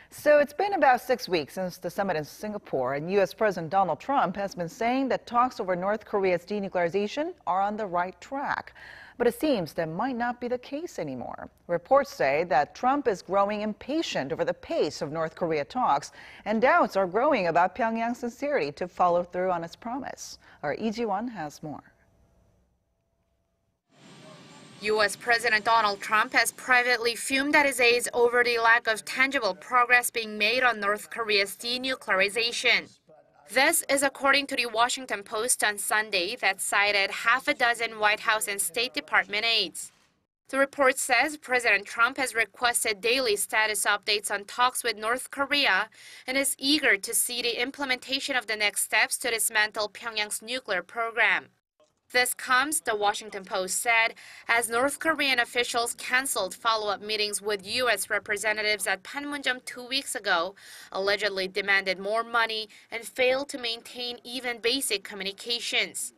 So it's been about 6 weeks since the summit in Singapore, and U.S. President Donald Trump has been saying that talks over North Korea's denuclearization are on the right track. But it seems that might not be the case anymore. Reports say that Trump is growing impatient over the pace of North Korea talks, and doubts are growing about Pyongyang's sincerity to follow through on its promise. Our Lee Ji-won has more. U.S. President Donald Trump has privately fumed at his aides over the lack of tangible progress being made on North Korea's denuclearization. This is according to the Washington Post on Sunday that cited half a dozen White House and State Department aides. The report says President Trump has requested daily status updates on talks with North Korea and is eager to see the implementation of the next steps to dismantle Pyongyang's nuclear program. This comes, the Washington Post said, as North Korean officials canceled follow-up meetings with U.S. representatives at Panmunjom 2 weeks ago, allegedly demanded more money, and failed to maintain even basic communications.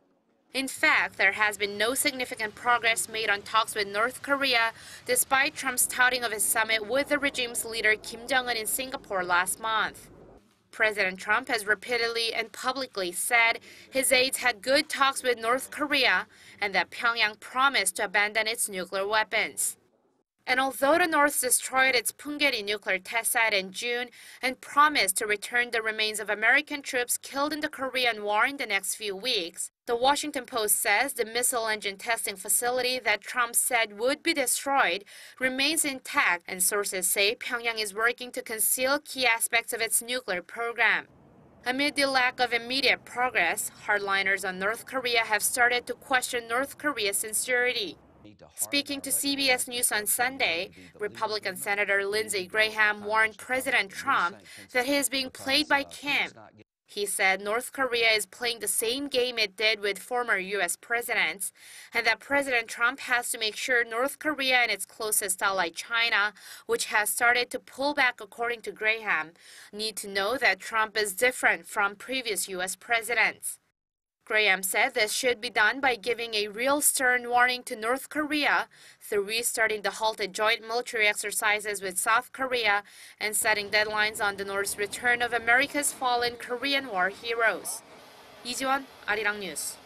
In fact, there has been no significant progress made on talks with North Korea, despite Trump's touting of his summit with the regime's leader Kim Jong-un in Singapore last month. President Trump has repeatedly and publicly said his aides had good talks with North Korea and that Pyongyang promised to abandon its nuclear weapons. And although the North destroyed its Punggye nuclear test site in June and promised to return the remains of American troops killed in the Korean War in the next few weeks, the Washington Post says the missile engine testing facility that Trump said would be destroyed remains intact, and sources say Pyongyang is working to conceal key aspects of its nuclear program. Amid the lack of immediate progress, hardliners on North Korea have started to question North Korea's sincerity. Speaking to CBS News on Sunday, Republican Senator Lindsey Graham warned President Trump that he is being played by Kim. He said North Korea is playing the same game it did with former U.S. presidents, and that President Trump has to make sure North Korea and its closest ally China, which has started to pull back according to Graham, need to know that Trump is different from previous U.S. presidents. Graham said this should be done by giving a real stern warning to North Korea through restarting the halted joint military exercises with South Korea and setting deadlines on the North's return of America's fallen Korean War heroes. Lee Ji-won, Arirang News.